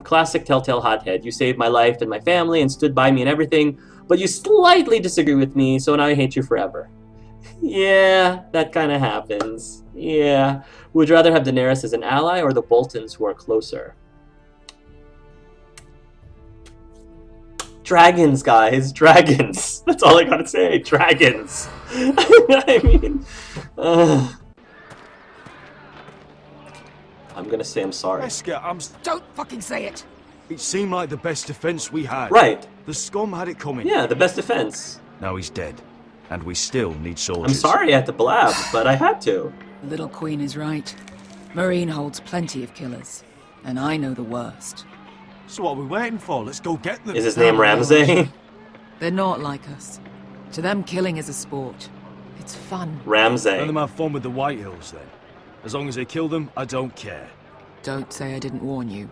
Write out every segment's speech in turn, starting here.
Classic telltale hothead. You saved my life and my family and stood by me and everything, but you slightly disagree with me, so now I hate you forever. Yeah, that kind of happens. Yeah. Would you rather have Daenerys as an ally or the Boltons who are closer? Dragons, guys. Dragons. That's all I gotta say. Dragons. I mean... I'm gonna say I'm sorry. Beskha, Don't fucking say it! It seemed like the best defense we had. Right. The scum had it coming. Yeah, the best defense. Now he's dead. And we still need soldiers. I'm sorry I had to blab, but I had to. The little queen is right. Marine holds plenty of killers. And I know the worst. So what are we waiting for? Let's go get them. Is his name Ramsay? They're not like us. To them, killing is a sport. It's fun. Ramsay. Let them have fun with the White Hills then. As long as they kill them, I don't care. Don't say I didn't warn you.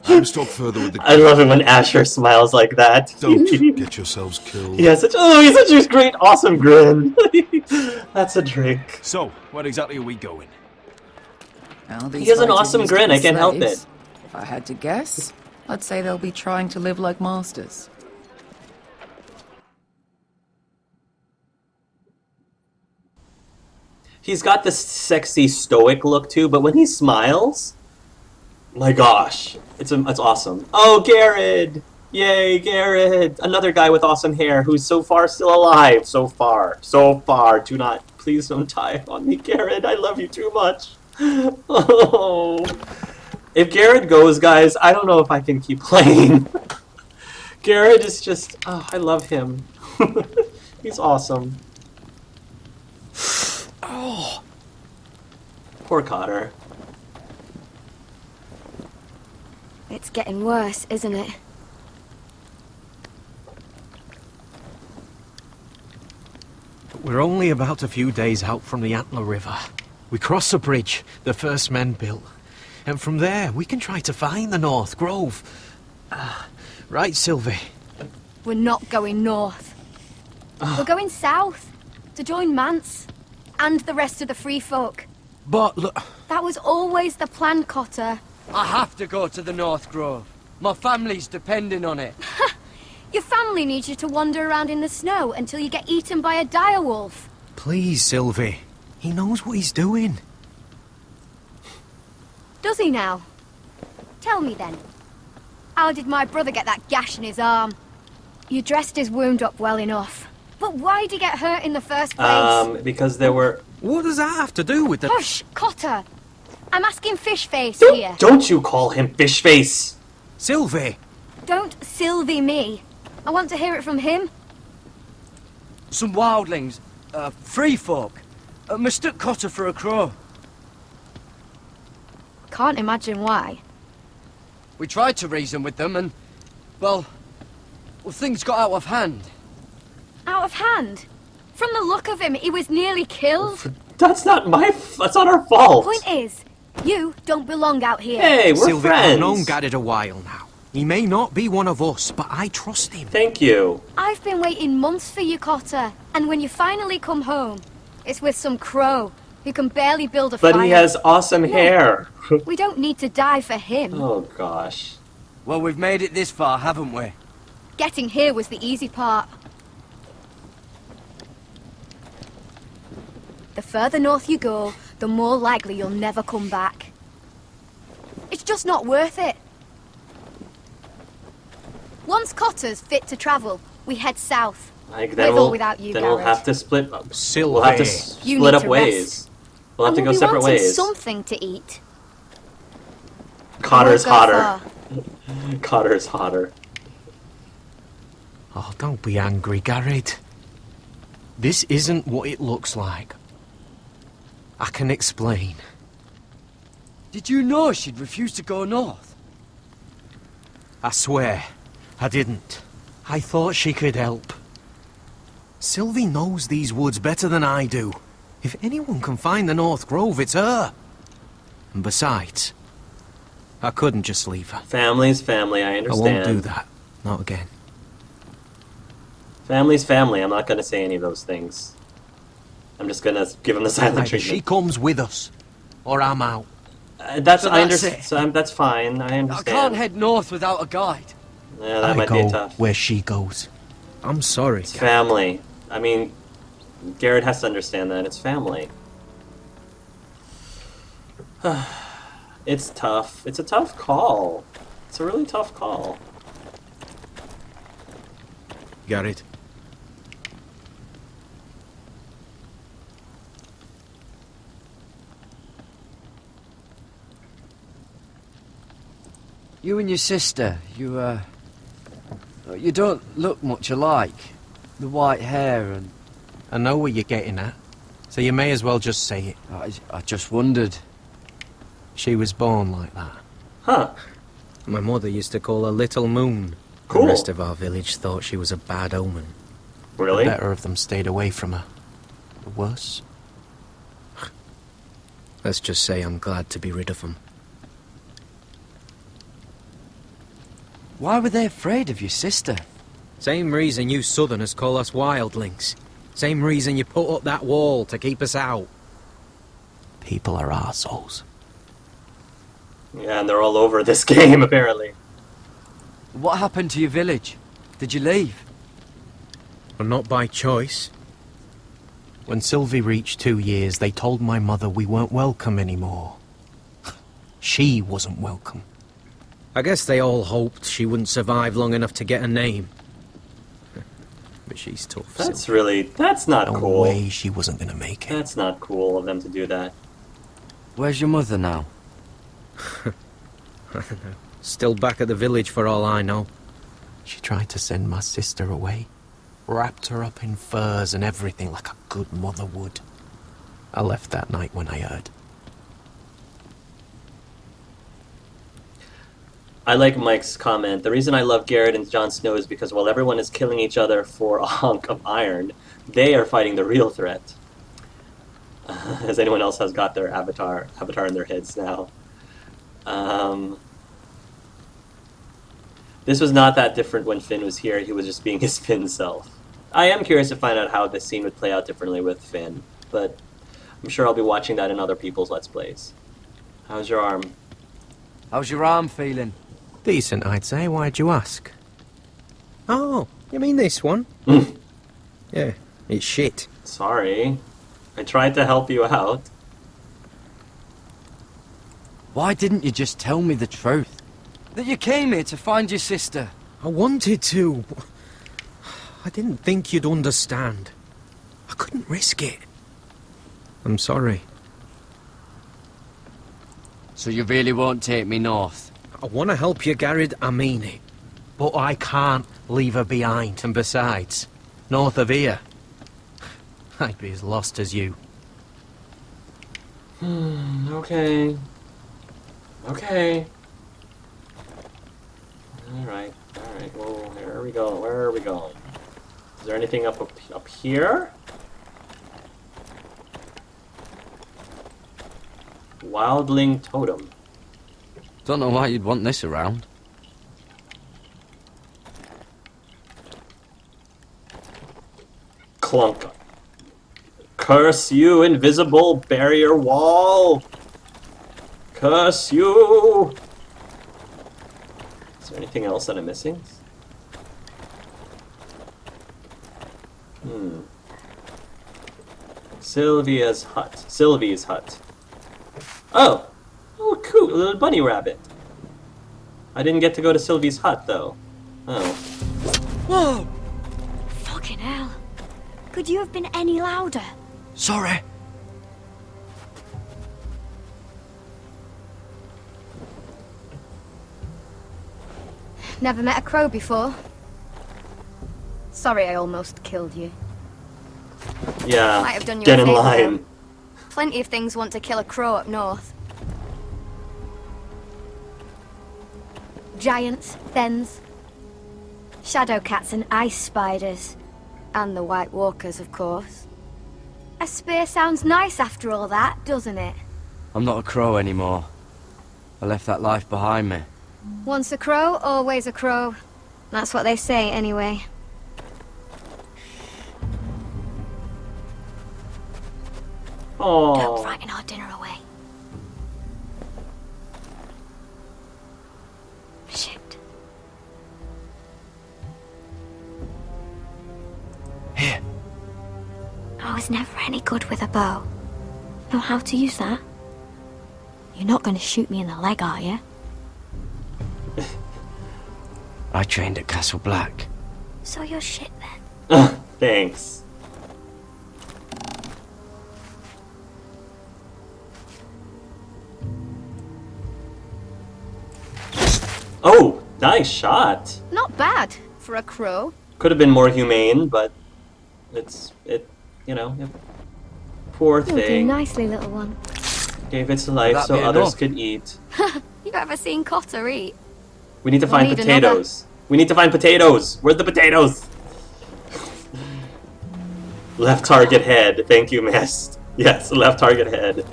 I'm stuck further with the... I love it when Asher smiles like that. Don't get yourselves killed. He has such he's such a great, awesome grin. That's a drink. So, where exactly are we going? Well, He has an awesome grin, I can't help it. If I had to guess, I'd say they'll be trying to live like masters. He's got this sexy, stoic look too, but when he smiles, my gosh, it's awesome. Oh, Gared! Yay, Gared! Another guy with awesome hair who's so far still alive. So far. Do not, please don't die on me, Gared. I love you too much. Oh. If Gared goes, guys, I don't know if I can keep playing. Gared is just, I love him. He's awesome. Oh. Poor Cotter. It's getting worse, isn't it? We're only about a few days out from the Antler River. We cross the bridge the first men built, and from there we can try to find the North Grove. Right, Sylvi? We're not going north. We're going south to join Mance and the rest of the free folk. But look... That was always the plan, Cotter. I have to go to the North Grove. My family's depending on it. Your family needs you to wander around in the snow until you get eaten by a direwolf. Please, Sylvi. He knows what he's doing. Does he now? Tell me then. How did my brother get that gash in his arm? You dressed his wound up well enough. But why did he get hurt in the first place? Because there were... What does that have to do with the... Hush, Cotter! I'm asking Fishface here. Don't you call him Fishface! Sylvi! Don't Sylvi me. I want to hear it from him. Some wildlings, free folk, mistook Cotter for a crow. Can't imagine why. We tried to reason with them and, well, things got out of hand. Out of hand? From the look of him, he was nearly killed. That's not our fault. Point is, you don't belong out here. Hey, we're Sylvi, friends. I've known Gared a while now. He may not be one of us, but I trust him. Thank you. I've been waiting months for you, Cotter. And when you finally come home, it's with some crow who can barely build a fire. But he has awesome hair. We don't need to die for him. Oh, gosh. Well, we've made it this far, haven't we? Getting here was the easy part. The further north you go, the more likely you'll never come back. It's just not worth it. Once Cotter's fit to travel, we head south. Like, With then or without you, then we'll Gared. have to split. Sylvi. We'll have to You split need up to ways. rest. We'll have to And go we'll be separate wanting ways. something to eat. Cotter's We won't go hotter. far. Cotter's hotter. Oh, don't be angry, Gared. This isn't what it looks like. I can explain. Did you know she'd refuse to go north? I swear, I didn't. I thought she could help. Sylvi knows these woods better than I do. If anyone can find the North Grove, it's her. And besides, I couldn't just leave her. Family's family, I I understand. won't do that. Not again. Family's family, I'm not going to say any of those things. I'm just going to give him the silent Either treatment. she comes with us, or I'm out. That's So I that's understand. it. So that's fine. I I understand. can't head north without a guide. Yeah, that I might go be tough. where she goes. I'm sorry. It's family. I mean, Gared has to understand that it's family. It's tough. It's a tough call. It's a really tough call. Gared. You and your sister, you don't look much alike. The white hair and... I know where you're getting at, so you may as well just say it. I just wondered. She was born like that. Huh. My mother used to call her Little Moon. Cool. The rest of our village thought she was a bad omen. Really? The better of them stayed away from her. The worse? Let's just say I'm glad to be rid of them. Why were they afraid of your sister? Same reason you Southerners call us wildlings. Same reason you put up that wall to keep us out. People are arseholes. Yeah, and they're all over this game, apparently. What happened to your village? Did you leave? But not by choice. When Sylvi reached 2 years, they told my mother we weren't welcome anymore. She wasn't welcome. I guess they all hoped she wouldn't survive long enough to get a name. But she's tough. That's not No cool. way she wasn't gonna make it. That's not cool of them to do that. Where's your mother now? Still back at the village for all I know. She tried to send my sister away. Wrapped her up in furs and everything like a good mother would. I left that night when I heard. I like Mike's comment. The reason I love Gared and Jon Snow is because while everyone is killing each other for a hunk of iron, they are fighting the real threat. As anyone else has got their avatar in their heads now. This was not that different when Finn was here. He was just being his Finn self. I am curious to find out how this scene would play out differently with Finn, but I'm sure I'll be watching that in other people's Let's Plays. How's your arm? How's your arm feeling? Decent, I'd say. Why'd you ask? Oh, you mean this one? Yeah, it's shit. Sorry. I tried to help you out. Why didn't you just tell me the truth? That you came here to find your sister? I wanted to. I didn't think you'd understand. I couldn't risk it. I'm sorry. So you really won't take me north? I want to help you, Gared, I mean it. But I can't leave her behind. And besides, north of here, I'd be as lost as you. Okay. Okay. Alright. Well, where are we going? Where are we going? Is there anything up here? Wildling Totem. Don't know why you'd want this around. Clunk. Curse you, invisible barrier wall! Curse you! Is there anything else that I'm missing? Sylvia's hut. Sylvi's hut. Oh! Oh, cool. A little bunny rabbit. I didn't get to go to Sylvi's hut, though. Oh. Whoa! Fucking hell. Could you have been any louder? Sorry. Never met a crow before. Sorry I almost killed you. Yeah. Might have done you Get a in favour, line. though. Plenty of things want to kill a crow up north. Giants, thens, shadow cats and ice spiders. And the White Walkers, of course. A spear sounds nice after all that, doesn't it? I'm not a crow anymore. I left that life behind me. Once a crow, always a crow. That's what they say, anyway. Don't Oh. frighten our dinner away. was never any good with a bow. Know how to use that? You're not going to shoot me in the leg, are you? I trained at Castle Black. So you're shit then. Thanks. Oh, nice shot. Not bad for a crow. Could have been more humane, but poor You'll do thing. nicely, little one. Gave its life That'd so be others enough. could eat. You ever seen Cotter eat? We need to We'll find need potatoes. We need to find potatoes. Where's the potatoes? Left target head. Thank you, Mist. Yes, left target head.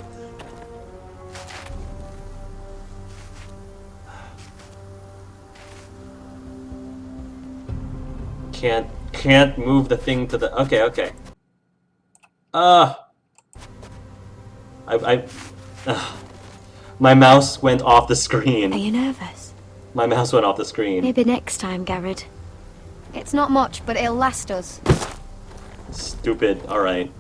Can't move the thing to the. Okay. My mouse went off the Are screen. you nervous? My mouse went off the screen. Maybe next time, Gared. It's not much, but it'll last us. Stupid. Alright.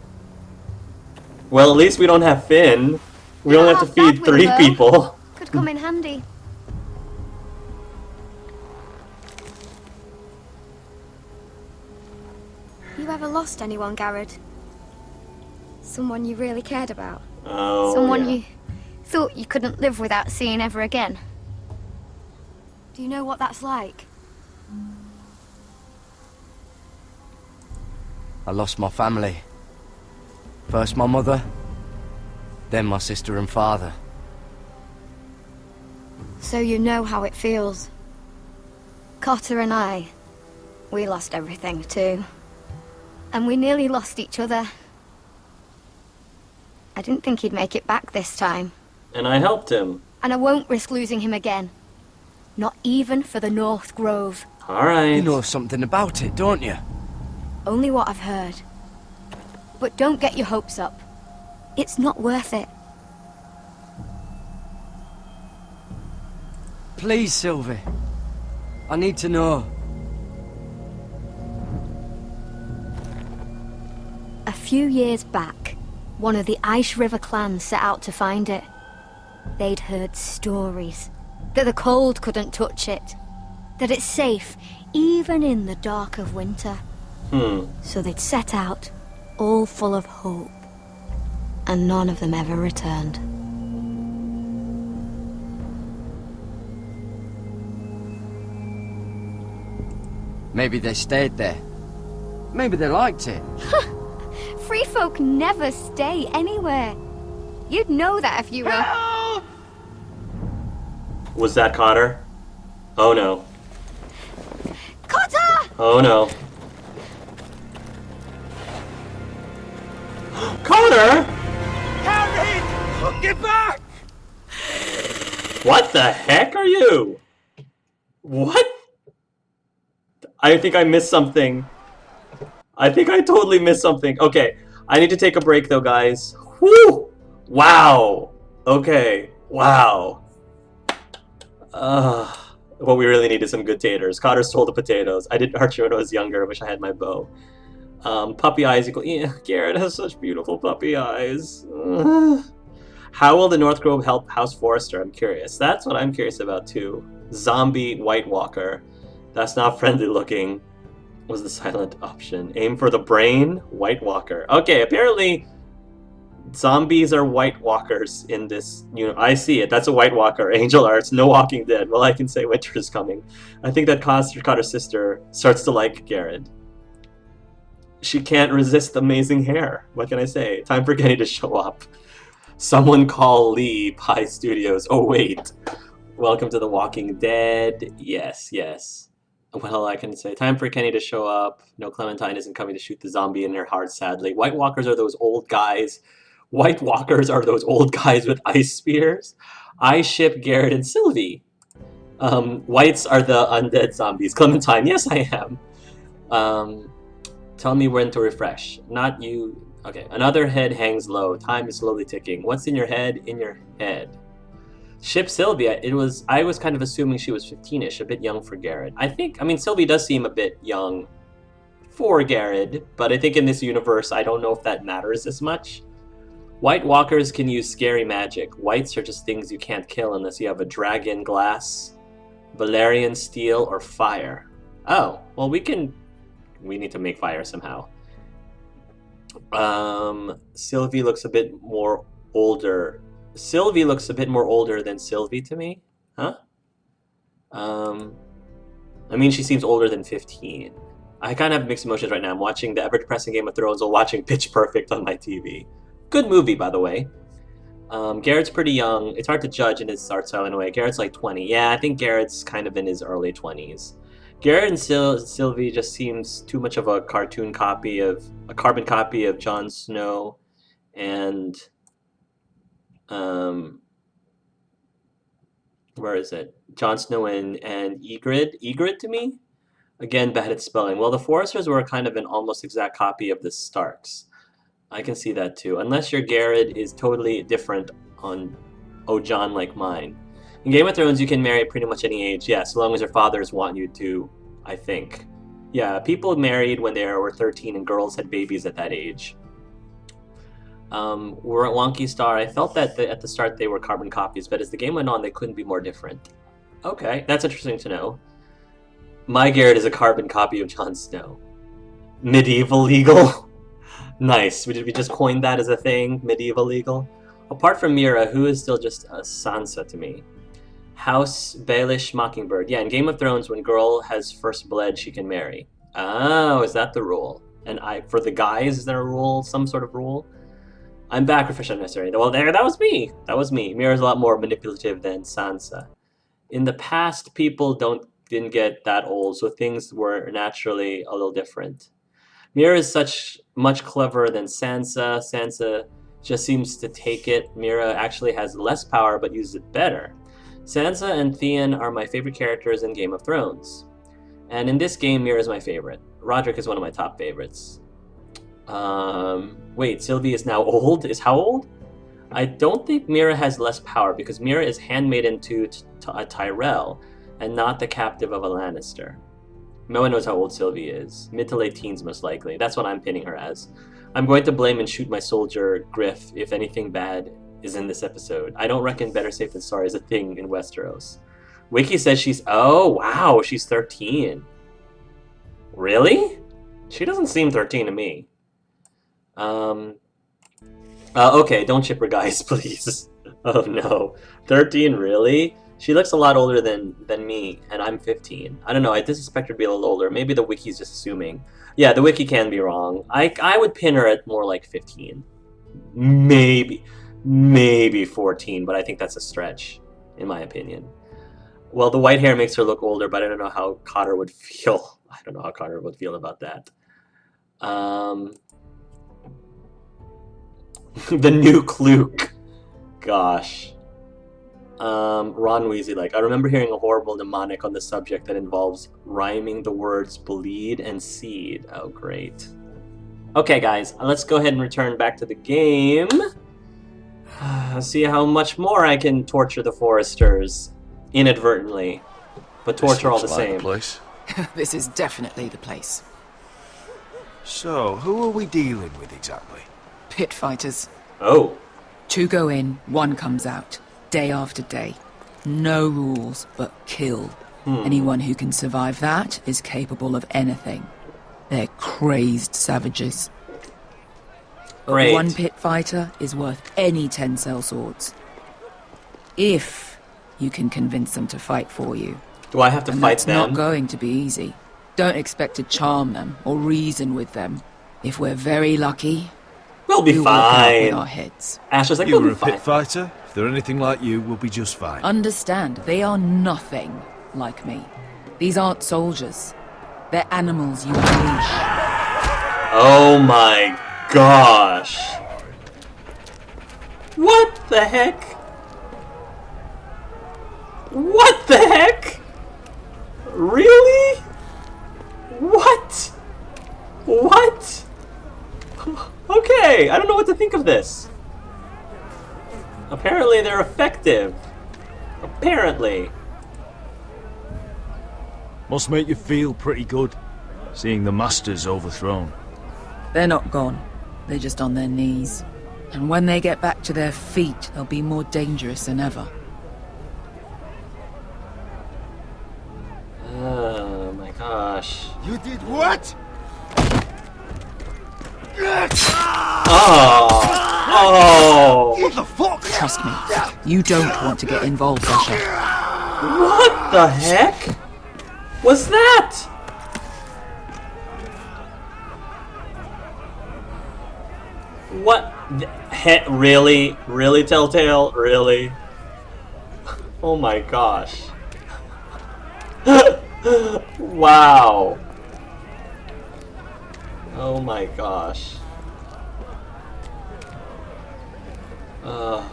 Well, at least we don't have Finn. We only have to That feed 3 will, though. people. Could come in handy. You ever lost anyone, Gared? Someone you really cared about? Oh, Someone yeah. you thought you couldn't live without seeing ever again? Do you know what that's like? I lost my family. First my mother, then my sister and father. So you know how it feels. Cotter and I, we lost everything too. And we nearly lost each other. I didn't think he'd make it back this time. And I helped him. And I won't risk losing him again. Not even for the North Grove. Alright. You know something about it, don't you? Only what I've heard. But don't get your hopes up. It's not worth it. Please, Sylvi. I need to know. A few years back, one of the Ice River clans set out to find it. They'd heard stories that the cold couldn't touch it, that it's safe even in the dark of winter. So they'd set out, all full of hope, and none of them ever returned. Maybe they stayed there. Maybe they liked it. Free folk never stay anywhere. You'd know that if you were... Was that Cotter? Oh no. Cotter! Oh no. Cotter! Harry! Get back! What the heck are you? What? I think I missed something. I think I totally missed something. Okay, I need to take a break though, guys. Whew! Wow. Okay. Wow. What we really need is some good taters. Cotter stole the potatoes. I did archery when I was younger. I wish I had my bow. Puppy eyes equal... Yeah, Gared has such beautiful puppy eyes. How will the North Grove help House Forrester? I'm curious. That's what I'm curious about too. Zombie White Walker. That's not friendly looking. Was the silent option. Aim for the brain. White Walker. Okay, apparently zombies are White Walkers in this. I see it. That's a White Walker. Angel Arts. No Walking Dead. Well, I can say winter is coming. I think that Cotter's sister starts to like Gared. She can't resist amazing hair. What can I say? Time for Kenny to show up. Someone call Lee Pie Studios. Oh wait. Welcome to The Walking Dead. Yes, yes. Well, I can say time for Kenny to show up. No, Clementine isn't coming to shoot the zombie in her heart, sadly. White Walkers are those old guys. White Walkers are those old guys with ice spears. I ship Gared and Sylvi. Whites are the undead zombies. Clementine, yes I am. Tell me when to refresh. Not you. Okay, another head hangs low. Time is slowly ticking. What's in your head? In your head. Ship Sylvi. I was kind of assuming she was 15-ish, a bit young for Gared. I mean, Sylvi does seem a bit young for Gared, but I think in this universe, I don't know if that matters as much. White walkers can use scary magic. Whites are just things you can't kill unless you have a dragon, glass, Valerian steel, or fire. Oh, well we need to make fire somehow. Sylvi looks a bit more older. Sylvi looks a bit more older than Sylvi to me. Huh? I mean, she seems older than 15. I kind of have mixed emotions right now. I'm watching the ever-depressing Game of Thrones while watching Pitch Perfect on my TV. Good movie, by the way. Gared's pretty young. It's hard to judge in his art style in a way. Gared's like 20. Yeah, I think Gared's kind of in his early 20s. Gared and Sylvi just seems too much of a carbon copy of Jon Snow and where is it? Jon Snow and Ygritte. Ygritte to me? Again, bad at spelling. Well, the Foresters were kind of an almost exact copy of the Starks. I can see that too. Unless your Gared is totally different on Jon like mine. In Game of Thrones, you can marry pretty much any age, yeah, so long as your fathers want you to, I think. Yeah, people married when they were 13 and girls had babies at that age. We're at Wonky Star. I felt that at the start they were carbon copies, but as the game went on, they couldn't be more different. Okay, that's interesting to know. My Gared is a carbon copy of Jon Snow. Medieval legal. Nice. We just coined that as a thing. Medieval legal. Apart from Mira, who is still just a Sansa to me? House Baelish Mockingbird. Yeah, in Game of Thrones, when girl has first blood, she can marry. Oh, is that the rule? And for the guys, is there a rule? Some sort of rule? I'm back, refresh unnecessary. Well, that was me. That was me. Mira's a lot more manipulative than Sansa. In the past, people didn't get that old, so things were naturally a little different. Mira is much cleverer than Sansa. Sansa just seems to take it. Mira actually has less power, but uses it better. Sansa and Theon are my favorite characters in Game of Thrones. And in this game, Mira is my favorite. Roderick is one of my top favorites. Wait, Sylvi is now old? Is how old? I don't think Mira has less power because Mira is handmaiden to a Tyrell and not the captive of a Lannister. No one knows how old Sylvi is. Mid to late teens, most likely. That's what I'm pinning her as. I'm going to blame and shoot my soldier, Griff, if anything bad is in this episode. I don't reckon better safe than sorry is a thing in Westeros. Wiki says she's... Oh, wow, she's 13. Really? She doesn't seem 13 to me. Okay, don't chip her, guys, please. Oh, no. 13, really? She looks a lot older than me, and I'm 15. I don't know, I suspect her to be a little older. Maybe the wiki's just assuming. Yeah, the wiki can be wrong. I would pin her at more like 15. Maybe 14, but I think that's a stretch, in my opinion. Well, the white hair makes her look older, but I don't know how Cotter would feel. I don't know how Cotter would feel about that. The new Kluke. Gosh. Ron Weasley, I remember hearing a horrible mnemonic on the subject that involves rhyming the words bleed and seed. Oh, great. Okay, guys, let's go ahead and return back to the game. See how much more I can torture the Foresters inadvertently, but torture all the same. Place. This is definitely the place. So, who are we dealing with exactly? Pit fighters. Oh. 2 go in, 1 comes out. Day after day. No rules, but kill. Anyone who can survive that is capable of anything. They're crazed savages. But Great. 1 pit fighter is worth any 10 sellswords. If you can convince them to fight for you. Do I have to And fight that's them? not going to be easy. Don't expect to charm them or reason with them. If we're very lucky, We'll be we'll walk out with fine. our heads. Ash was like, You we'll were be a fine. pit fighter. If they're anything like you, we'll be just fine. Understand, they are nothing like me. These aren't soldiers. They're animals you unleash. Oh my gosh. What the heck? What the heck? Really? What? What? Okay, I don't know what to think of this. Apparently they're effective. Apparently. Must make you feel pretty good. seeing the masters overthrown. They're not gone. They're just on their knees. And when they get back to their feet, they'll be more dangerous than ever. Oh my gosh. You did what? Oh! Oh! What the fuck? Trust me, you don't want to get involved, Beskha. What the heck was that? What? Really? Really, Telltale? Really? Oh my gosh. Wow. Oh my gosh. Ugh.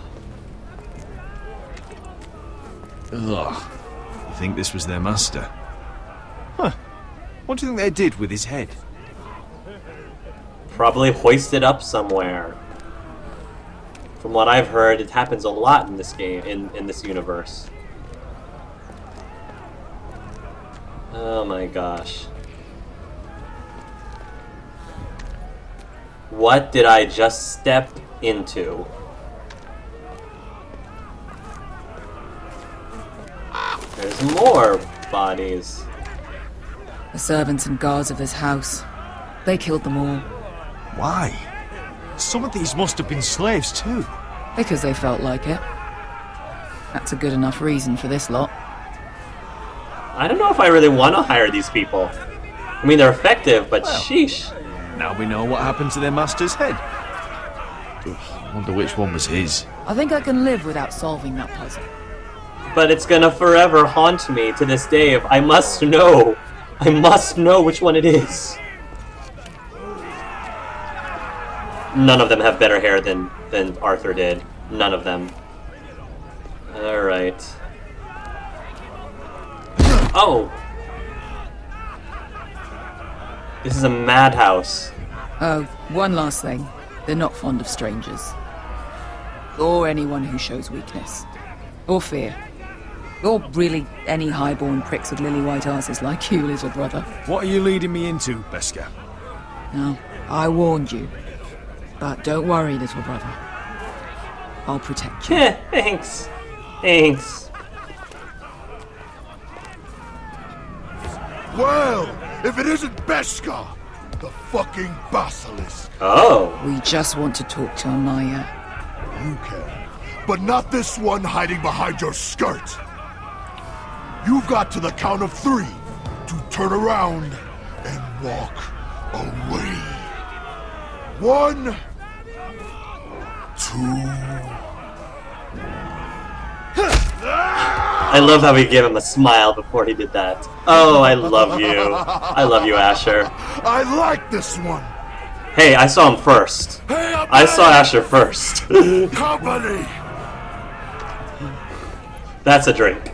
You think this was their master? Huh. What do you think they did with his head? Probably hoisted up somewhere. From what I've heard, it happens a lot in this game, in this universe. Oh my gosh. What did I just step into? There's more bodies. The servants and guards of this house. They killed them all. Why? Some of these must have been slaves too. Because they felt like it. That's a good enough reason for this lot. I don't know if I really want to hire these people. I mean, they're effective, but sheesh. Now we know what happened to their master's head. Ugh, I wonder which one was his. I think I can live without solving that puzzle. But it's gonna forever haunt me to this day. If I must know. I must know which one it is. None of them have better hair than Arthur did. None of them. Alright. Oh! This is a madhouse. Oh, one last thing. They're not fond of strangers. Or anyone who shows weakness. Or fear. Or really any highborn pricks with lily-white asses like you, little brother. What are you leading me into, Beskha? No, I warned you. But don't worry, little brother. I'll protect you. Thanks. Thanks. Well, if it isn't Beskha, the fucking basilisk. Oh. We just want to talk to Amaya. You can, but not this one hiding behind your skirt. You've got to the count of 3 to turn around and walk away. 1, 2. I love how he gave him a smile before he did that. Oh, I love you. I love you, Asher. I like this one. Hey, I saw him first. I saw Asher first. Company. That's a drink.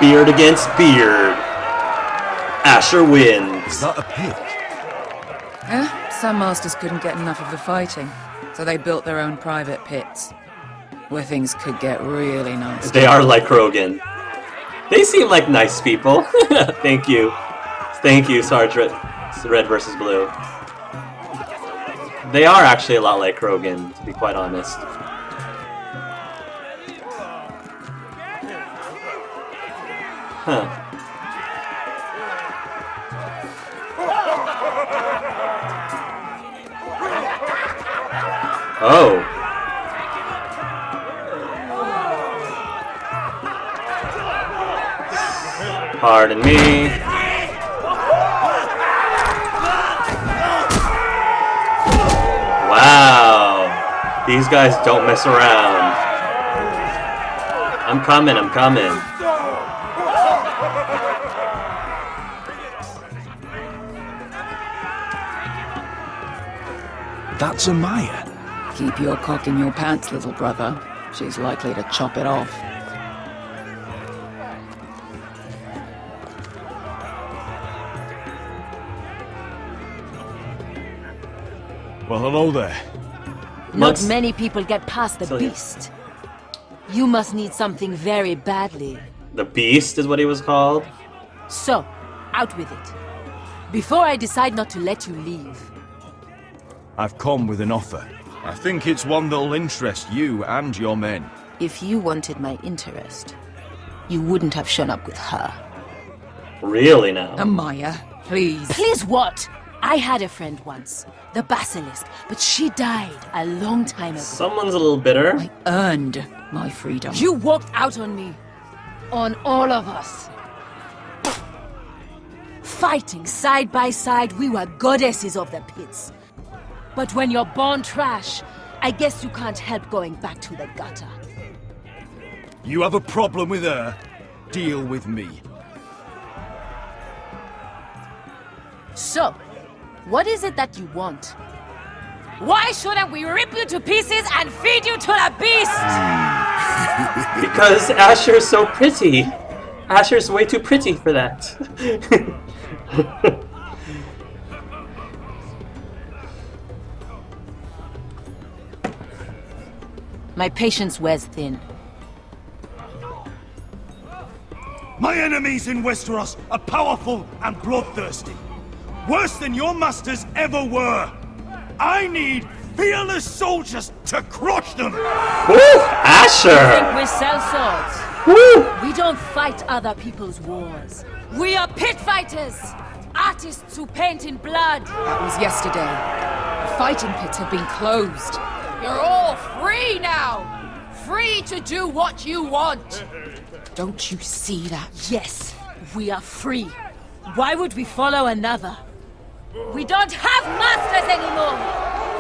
Beard against beard. Asher wins. Is that a pit? Some masters couldn't get enough of the fighting, so they built their own private pits, where things could get really nasty. They are like Krogan. They seem like nice people. Thank you. Thank you, Sergeant Red versus Blue. They are actually a lot like Krogan, to be quite honest. Huh. Oh. Pardon me. Wow. These guys don't mess around. I'm coming, I'm coming. That's Amaya. Keep your cock in your pants, little brother. She's likely to chop it off. Well, hello there. Not Let's- many people get past the Sylvia. beast. You must need something very badly. The Beast is what he was called. So, out with it. Before I decide not to let you leave. I've come with an offer. I think it's one that'll interest you and your men. If you wanted my interest, you wouldn't have shown up with her. Really now? Amaya, please. Please what? I had a friend once, the Basilisk, but she died a long time ago. Someone's a little bitter. I earned my freedom. You walked out on me. On all of us. Fighting side by side, we were goddesses of the pits. But when you're born trash, I guess you can't help going back to the gutter. You have a problem with her? Deal with me. So, what is it that you want? Why shouldn't we rip you to pieces and feed you to the beast? Because Asher's so pretty. Asher's way too pretty for that. My patience wears thin. My enemies in Westeros are powerful and bloodthirsty. Worse than your masters ever were. I need fearless soldiers to crush them! Woo! Asher! Think we sell swords? Woo! We don't fight other people's wars. We are pit fighters! Artists who paint in blood! That was yesterday. The fighting pits have been closed. You're all free now! Free to do what you want! Don't you see that? Yes, we are free. Why would we follow another? We don't have masters anymore!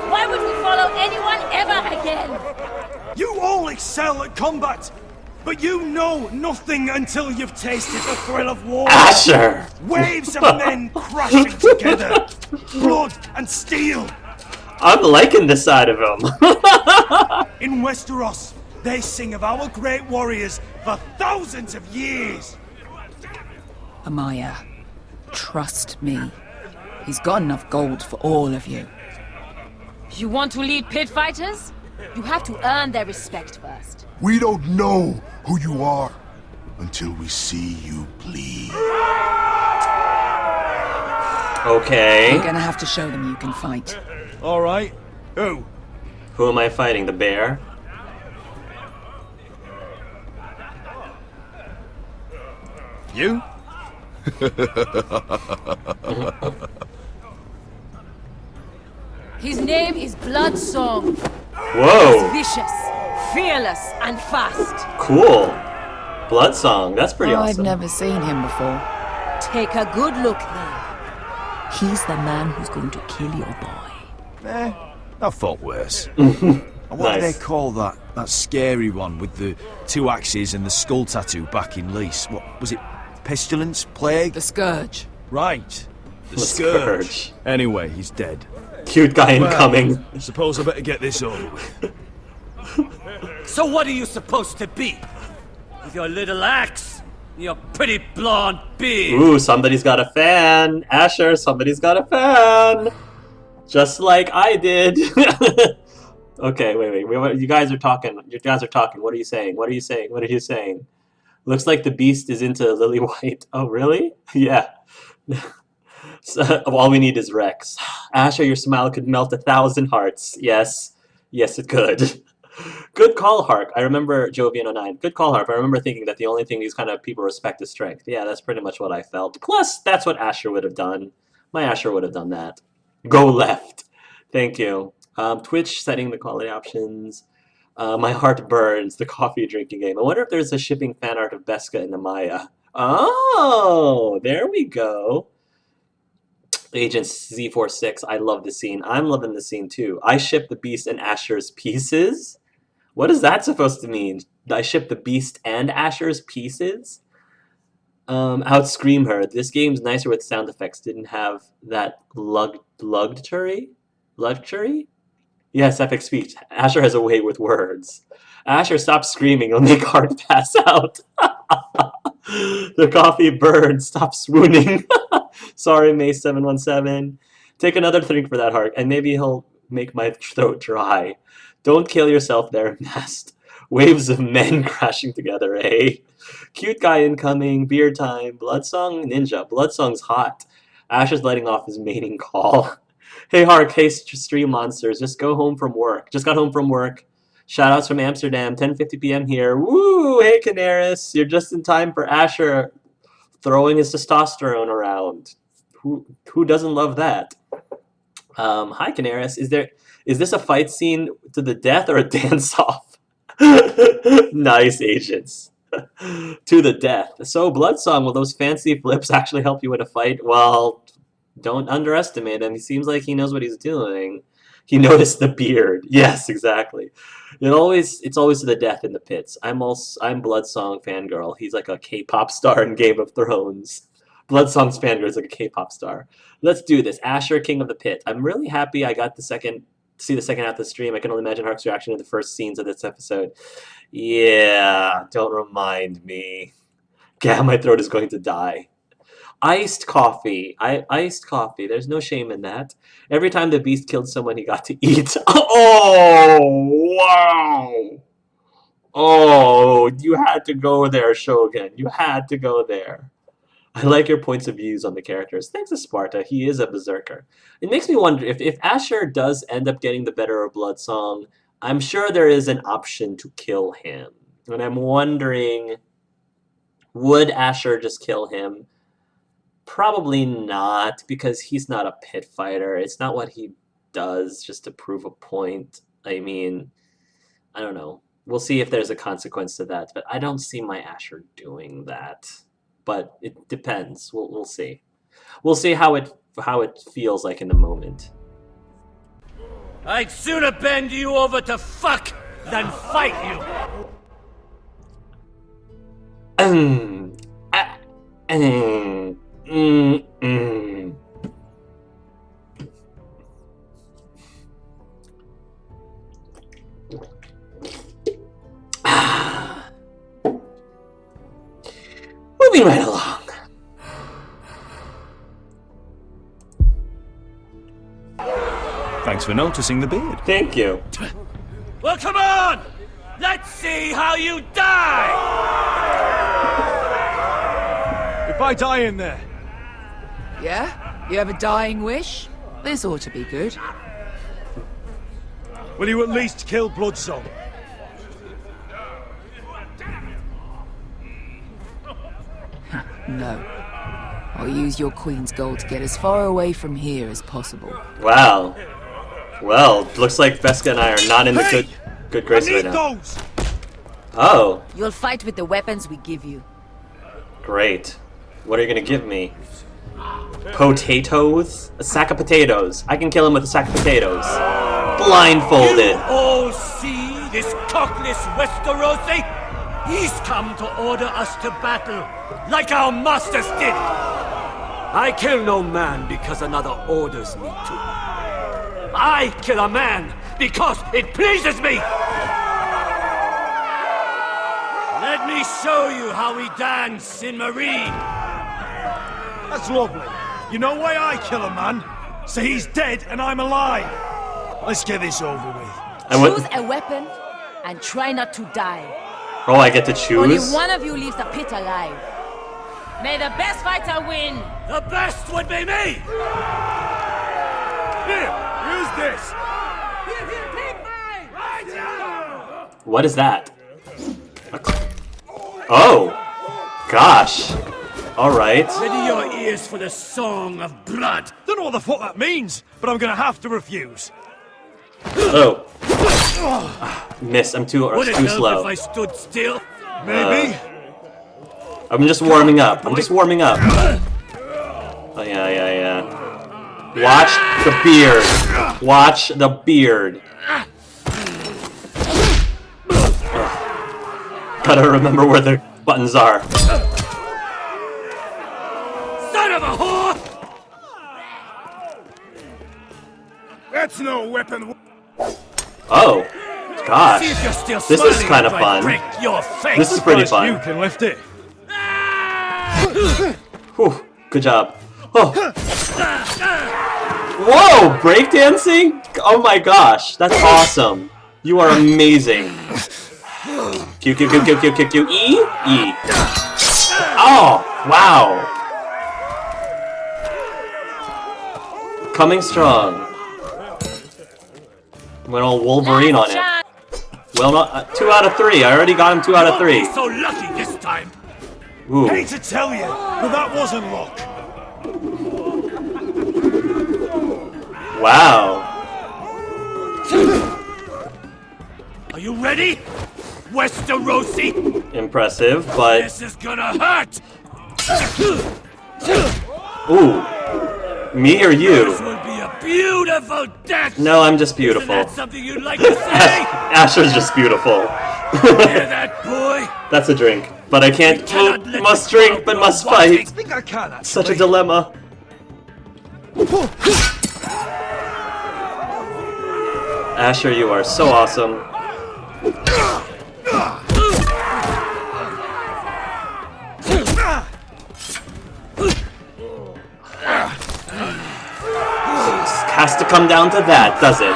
Why would we follow anyone ever again? You all excel at combat, but you know nothing until you've tasted the thrill of war. Asher! Waves of men crashing together, blood and steel. I'm liking this side of him. In Westeros, they sing of our great warriors for thousands of years. Amaya, trust me. He's got enough gold for all of you. You want to lead pit fighters? You have to earn their respect first. We don't know who you are until we see you bleed. Okay. You're gonna have to show them you can fight. All right. Who? Who am I fighting? The bear? You? His name is Bloodsong. Whoa! Vicious, fearless, and fast. Cool. Bloodsong. That's pretty I've awesome. never seen him before. Take a good look then. He's the man who's going to kill your boy. I thought worse. And what do Nice. they call that scary one with the 2 axes and the skull tattoo back in Lease? What was it? Pestilence? Plague? The Scourge. Right. The Scourge. Scourge. Anyway, he's dead. Cute guy incoming. Suppose I better get this over with. So what are you supposed to be? With your little axe? Your pretty blonde beard? Ooh, somebody's got a fan. Asher, somebody's got a fan. Just like I did. Okay, wait. You guys are talking. You guys are talking. What are you saying? What are you saying? What are you saying? Looks like the beast is into Lily White. Oh, really? Yeah. So, all we need is Rex. Asher, your smile could melt 1,000 hearts. Yes. Yes, it could. Good call, Hark. I remember Jovian09. Good call, Hark. I remember thinking that the only thing these kind of people respect is strength. Yeah, that's pretty much what I felt. Plus, that's what Asher would have done. My Asher would have done that. Go left. Thank you. Twitch setting the quality options. My heart burns. The coffee drinking game. I wonder if there's a shipping fan art of Beskha and Amaya. Oh, there we go. Agent Z46. I love the scene. I'm loving the scene too. I ship the beast and Asher's pieces. What is that supposed to mean? I ship the beast and Asher's pieces? Outscream her. This game's nicer with sound effects. Didn't have that luxury? Luxury? Yes, epic speech. Asher has a way with words. Asher, stop screaming. You'll make Hart pass out. The coffee burns. Stop swooning. Sorry, May717. Take another drink for that, Hart, and maybe he'll make my throat dry. Don't kill yourself there, Mast. Waves of men crashing together, eh? Cute guy incoming, beer time, Bloodsong ninja. Bloodsong's hot. Ash is letting off his mating call. Hey Hark, hey stream monsters, just got home from work. Shoutouts from Amsterdam, 10:50 p.m. here. Woo! Hey Canaris, you're just in time for Asher throwing his testosterone around. Who doesn't love that? Hi Canaris, is this a fight scene to the death or a dance-off? Nice, agents. To the death. So, Bloodsong, will those fancy flips actually help you in a fight? Well, don't underestimate him. He seems like he knows what he's doing. He noticed the beard. Yes, exactly. It's always to the death in the pits. I'm Bloodsong fangirl. He's like a K-pop star in Game of Thrones. Bloodsong's fangirl is like a K-pop star. Let's do this. Asher, King of the Pit. I'm really happy I got see the second half of the stream. I can only imagine Hark's reaction to the first scenes of this episode. Yeah, don't remind me. Yeah, my throat is going to die. Iced coffee. Iced coffee. There's no shame in that. Every time the beast killed someone, he got to eat. Oh, wow. Oh, you had to go there, Shogun. You had to go there. I like your points of views on the characters. Thanks to Sparta. He is a berserker. It makes me wonder if Asher does end up getting the better of Bloodsong, I'm sure there is an option to kill him. And I'm wondering, would Asher just kill him? Probably not, because he's not a pit fighter. It's not what he does just to prove a point. I mean, I don't know. We'll see if there's a consequence to that, but I don't see my Asher doing that. But it depends. We'll see. We'll see how it feels like in the moment. I'd sooner bend you over to fuck than fight you. Moving right along. Thanks for noticing the beard. Thank you. Well, come on! Let's see how you die! If I die in there, Yeah? You have a dying wish? This ought to be good. will you at least kill Bloodsong? No. I'll use your queen's gold to get as far away from here as possible. Wow. Well, looks like Beskha and I are not in the good grace I right need now. those! Oh, You'll fight with the weapons we give you. great. What are you gonna give me? Potatoes? A sack of potatoes. I can kill him with a sack of potatoes. Blindfolded. You all see this cockless Westerosi? He's come to order us to battle, like our masters did. I kill no man because another orders me to. I kill a man because it pleases me. Let me show you how we dance in Marine. That's lovely. You know why I kill a man? So he's dead and I'm alive. Let's get this over with. Choose a weapon and try not to die. Oh, I get to Only choose? one of you leaves the pit alive. May the best fighter win. The best would be me. Here, use this. Here, take mine. What is that? Oh! Gosh. Alright. Ready your ears for the song of blood. Don't know what the fuck that means, but I'm gonna have to refuse. Oh. Miss, I'm too Would it help slow. if I stood still? Maybe. I'm just warming up. Oh, yeah. Watch the beard. Watch the beard. Gotta remember where the buttons are. Son of a whore! That's no weapon. Oh. Gosh. See if you're still This is smiling kind of if I fun. break your face. This is pretty You fun. can lift it. Whew. Good job. Oh. Whoa! Breakdancing? Oh my gosh. That's awesome. You are amazing. Q, Q, Q, Q, Q, Q, Q, E, E. Oh, wow. Coming strong. Went all Wolverine on him. Well, not 2 out of 3. I already got him 2 out of 3. So lucky this time. Ooh. Hate to tell you, but that wasn't luck. Wow. Are you ready, Westerosi? Impressive, but This is gonna hurt. ooh. Me or you? This will be a beautiful death. No, I'm just Isn't beautiful. that something you'd like to say? Asher's just beautiful. Hear that, boy? That's a drink. But I can't. cannot let Must the drink, crowd but know must what fight. they- I think I can, actually. Such a dilemma. Asher, you are so awesome. Has to come down to that, does it?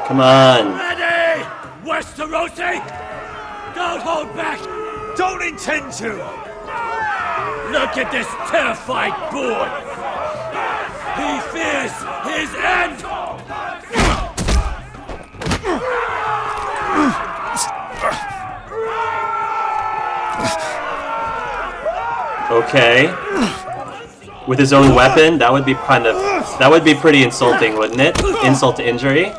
Come on. Ready, Westerosi? Don't hold back. Don't intend to. Look at this terrified boy. He fears his end. Okay. With his own weapon, that would be that would be pretty insulting, wouldn't it? Insult to injury.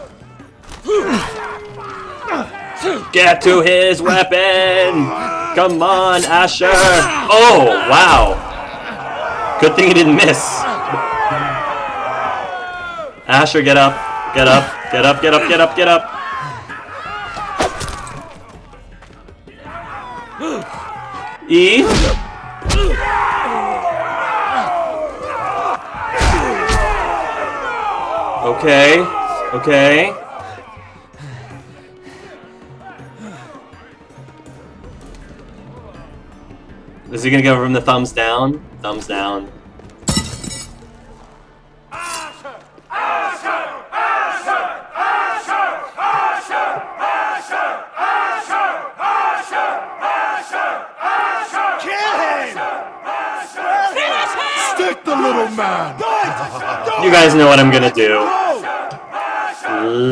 Get to his weapon! Come on, Asher! Oh, wow! Good thing he didn't miss. Asher, get up. Get up. Get up, get up, get up, get up. E. Okay. Okay. Is he gonna give him the thumbs down? Thumbs down. Stick the little man! You guys know what I'm gonna do.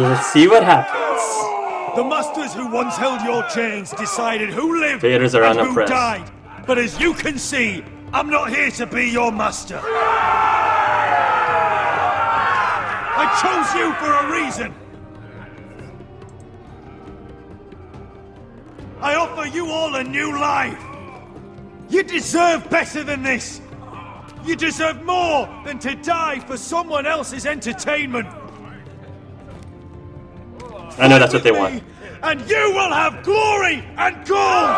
Let's see what happens. The masters who once held your chains decided who lived Theaters are and who unimpressed. died. But as you can see, I'm not here to be your master. I chose you for a reason. I offer you all a new life. You deserve better than this. You deserve more than to die for someone else's entertainment. I know that's what they Fight with want. me, and you will have glory and gold!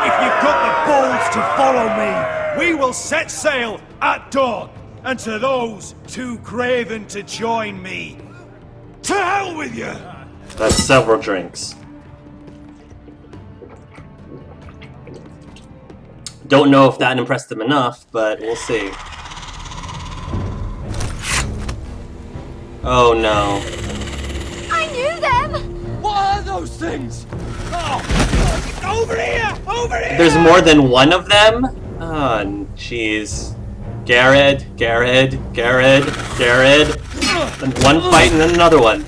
If you've got the balls to follow me, we will set sail at dawn. And to those too craven to join me, to hell with you! That's several drinks. Don't know if that impressed them enough, but we'll see. Oh no. I knew them! What are those things? Oh, over here! Over here! There's more than one of them? Oh, jeez. Gared, Gared, Gared, Gared. And one fight and then another one.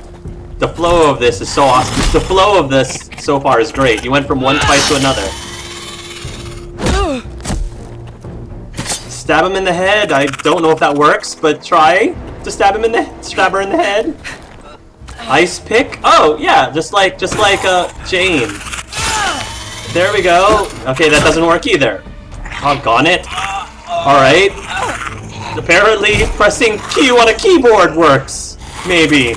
The flow of this is so awesome. The flow of this so far is great. You went from one fight to another. Stab him in the head. I don't know if that works, but try to stab her in the head. Ice pick? Oh yeah, just like Jane. There we go. Okay, that doesn't work either. Doggone it. Alright. Apparently pressing Q on a keyboard works. Maybe.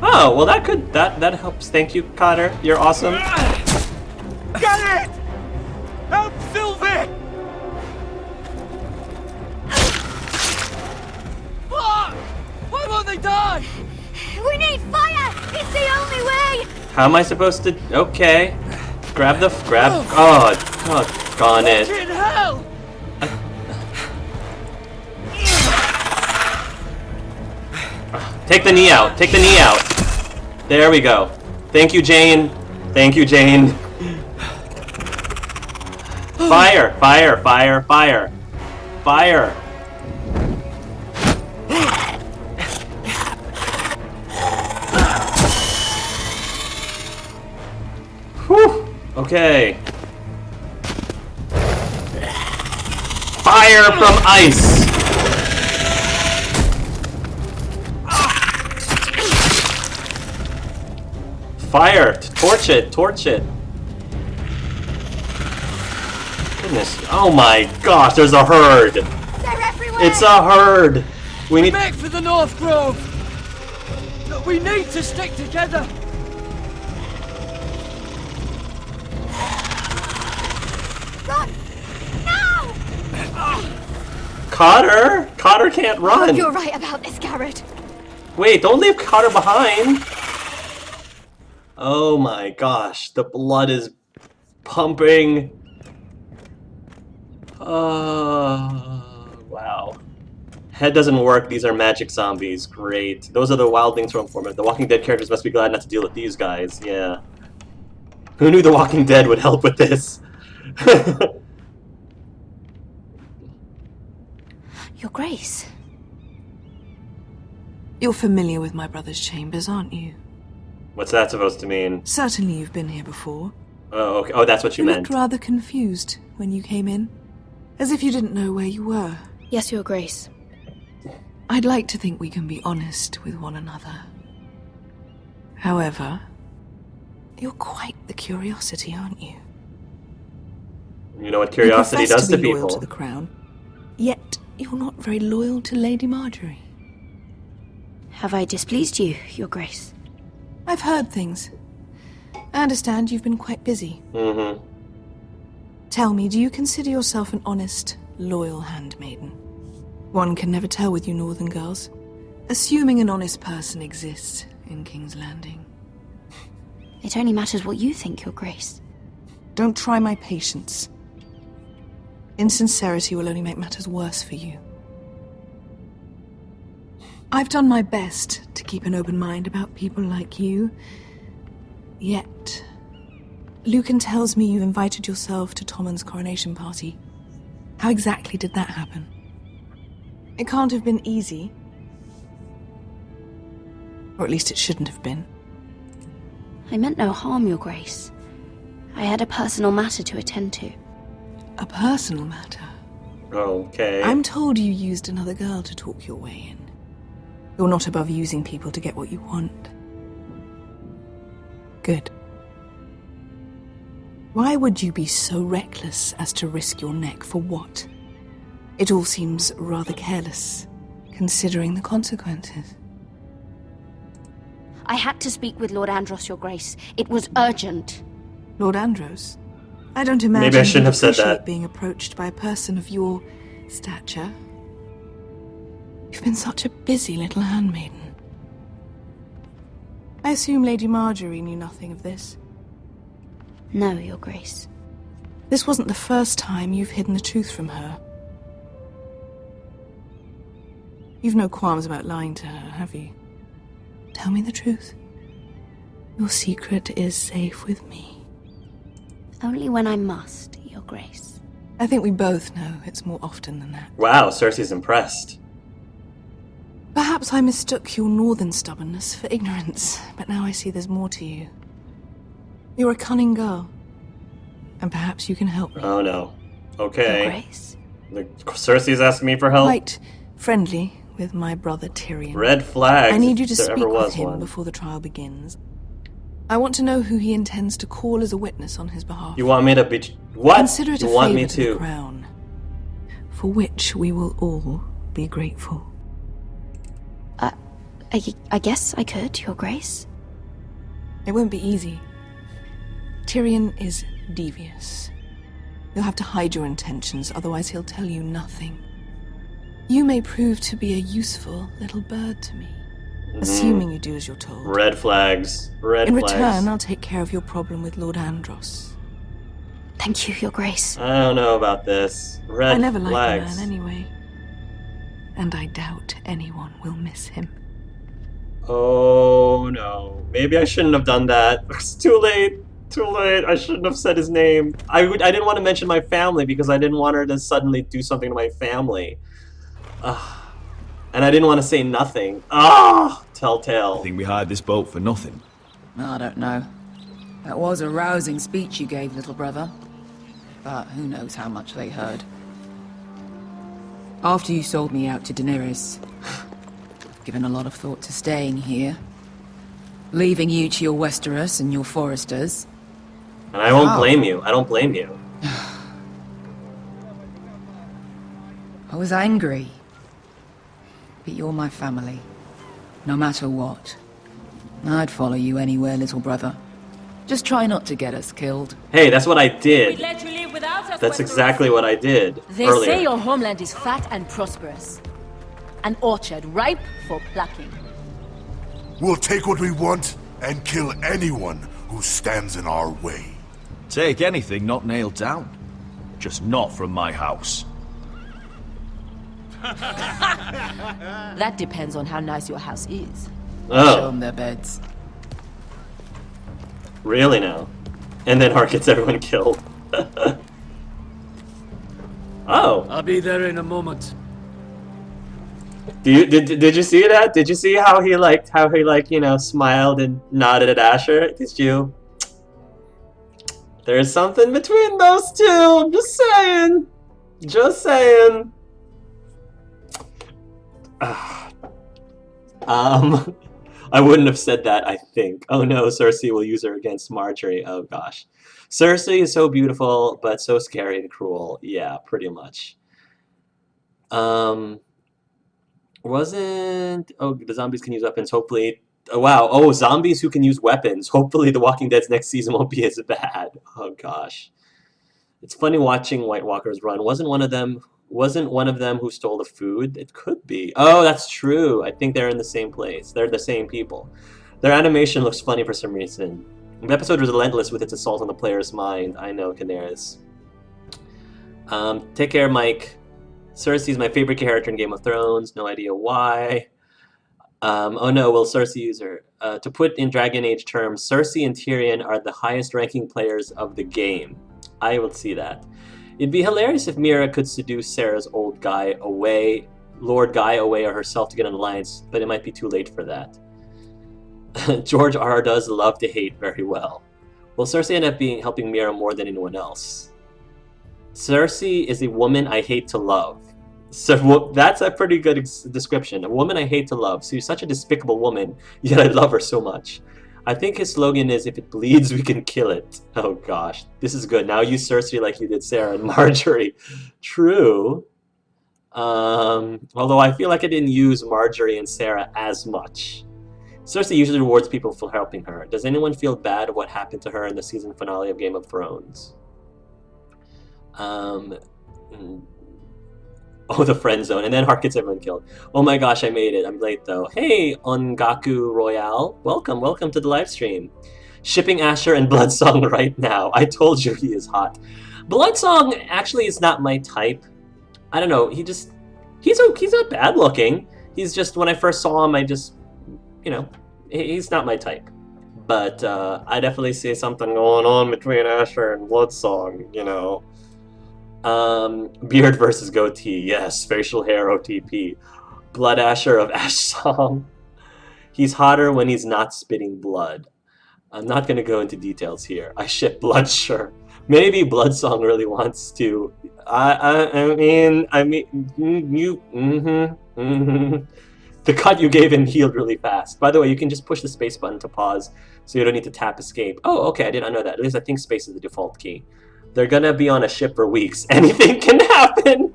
Oh, well that helps. Thank you, Cotter. You're awesome. Get it! Help Sylvi! Fuck! Why won't they die? We need fire! It's the only way! How am I supposed to? Okay. Grab. Oh, doggone it. In hell! Take the knee out. Take the knee out. There we go. Thank you, Jane. Thank you, Jane. Fire! Fire! Fire! Fire! Fire! Whew! Okay. Fire from ice! Fire! Torch it! Torch it! Goodness. Oh my gosh, there's a herd! They're everywhere! It's a herd! We need... Make for the North Grove! But we need to stick together! Run! Now! Cotter? Cotter can't run! You're right about this, Gared. Wait, don't leave Cotter behind! Oh my gosh, the blood is pumping. Wow. Head doesn't work, these are magic zombies. Great. Those are the wildlings from Informant. The Walking Dead characters must be glad not to deal with these guys. Yeah. Who knew The Walking Dead would help with this? Your Grace. You're familiar with my brother's chambers, aren't you? What's that supposed to mean? Certainly you've been here before. Oh, okay. Oh, that's what you meant. Looked rather confused when you came in, as if you didn't know where you were. Yes, Your Grace. I'd like to think we can be honest with one another. However, you're quite the curiosity, aren't you? You know what curiosity does to loyal people. to the crown, yet you're not very loyal to Lady Marjorie. Have I displeased you, Your Grace? I've heard things. I understand you've been quite busy. Mm-hmm. Tell me, do you consider yourself an honest, loyal handmaiden? One can never tell with you northern girls. Assuming an honest person exists in King's Landing. It only matters what you think, Your Grace. Don't try my patience. Insincerity will only make matters worse for you. I've done my best to keep an open mind about people like you. Yet, Lucan tells me you invited yourself to Tommen's coronation party. How exactly did that happen? It can't have been easy. Or at least it shouldn't have been. I meant no harm, Your Grace. I had a personal matter to attend to. A personal matter? Okay. I'm told you used another girl to talk your way in. You're not above using people to get what you want. Good. Why would you be so reckless as to risk your neck for what? It all seems rather careless, considering the consequences. I had to speak with Lord Andros, Your Grace. It was urgent. Lord Andros? I don't imagine Maybe I shouldn't have said appreciate that. being approached by a person of your stature. You've been such a busy little handmaiden. I assume Lady Marjorie knew nothing of this. No, Your Grace. This wasn't the first time you've hidden the truth from her. You've no qualms about lying to her, have you? Tell me the truth. Your secret is safe with me. Only when I must, Your Grace. I think we both know it's more often than that. Wow, Cersei's impressed. Perhaps I mistook your northern stubbornness for ignorance, but now I see there's more to you. You're a cunning girl, and perhaps you can help me. Oh no. Okay. Your Grace? Cersei's asking me for help? Quite friendly with my brother Tyrion. Red flags. I need you to if there speak ever with was him one. before the trial begins. I want to know who he intends to call as a witness on his behalf. You want me to be... What? Consider it you a want favor me to the to... crown, for which we will all be grateful. I guess I could, Your Grace. It won't be easy. Tyrion is devious. You'll have to hide your intentions, otherwise he'll tell you nothing. You may prove to be a useful little bird to me, assuming you do as you're told. Red flags. Red In flags. return, I'll take care of your problem with Lord Andros. Thank you, Your Grace. I don't know about this. Red I never liked flags. the man anyway. And I doubt anyone will miss him. Oh no. Maybe I shouldn't have done that. It's too late. Too late. I shouldn't have said his name. I didn't want to mention my family because I didn't want her to suddenly do something to my family. And I didn't want to say nothing. Telltale. I think we hired this boat for nothing. I don't know. That was a rousing speech you gave, little brother. But who knows how much they heard. After you sold me out to Daenerys, I've given a lot of thought to staying here. Leaving you to your Westeros and your Foresters. And I won't blame you. I don't blame you. I was angry. But you're my family. No matter what. I'd follow you anywhere, little brother. Just try not to get us killed. Hey, that's what I We did. let you live without us, That's Westeros. exactly what I did They earlier. say your homeland is fat and prosperous. An orchard ripe for plucking. We'll take what we want and kill anyone who stands in our way. Take anything not nailed down. Just not from my house. That depends on how nice your house is. Show Oh, them their beds. really now? And then Hart gets everyone killed. Oh, I'll be there in a moment. did you see that? Did you see how he you know, smiled and nodded at Asher? Did you? There's something between those two. I'm just saying. Just saying. I wouldn't have said that, I think. Oh no, Cersei will use her against Marjorie. Oh gosh. Cersei is so beautiful, but so scary and cruel. Yeah, pretty much. Wasn't... Oh, the zombies can use weapons. Hopefully... Oh, wow. Oh, zombies who can use weapons. Hopefully The Walking Dead's next season won't be as bad. Oh gosh. It's funny watching White Walkers run. Wasn't one of them who stole the food? It could be. Oh, that's true. I think they're in the same place. They're the same people. Their animation looks funny for some reason. The episode was relentless with its assault on the player's mind. I know, Canaris. Take care, Mike. Cersei's my favorite character in Game of Thrones. No idea why. Oh no, will Cersei use her? To put in Dragon Age terms, Cersei and Tyrion are the highest ranking players of the game. I will see that. It'd be hilarious if Mira could seduce Sarah's old guy away, Lord Guy away, or herself to get an alliance, but it might be too late for that. George R. does love to hate very well. Will Cersei end up helping Mira more than anyone else? Cersei is a woman I hate to love. So that's a pretty good description. A woman I hate to love. So she's such a despicable woman, yet I love her so much. I think his slogan is, if it bleeds, we can kill it. Oh gosh, this is good. Now use Cersei like you did Sarah and Marjorie. True. Although I feel like I didn't use Marjorie and Sarah as much. Cersei usually rewards people for helping her. Does anyone feel bad what happened to her in the season finale of Game of Thrones? Oh, the friend zone. And then Hart gets everyone killed. Oh my gosh, I made it. I'm late though. Hey, Ongaku Royale. Welcome to the live stream. Shipping Asher and Bloodsong right now. I told you he is hot. Bloodsong actually is not my type. I don't know. He's not bad looking. He's just, when I first saw him, I just, you know, he's not my type. But I definitely see something going on between Asher and Bloodsong, you know. Beard versus goatee, yes. Facial hair OTP. Blood Asher of Ash Song. He's hotter when he's not spitting blood. I'm not going to go into details here. I ship Bloodsher. Maybe Bloodsong really wants to. I mean, you. The cut you gave him healed really fast. By the way, you can just push the space button to pause, so you don't need to tap escape. Oh, okay, I did not know that. At least I think space is the default key. They're gonna be on a ship for weeks. Anything can happen!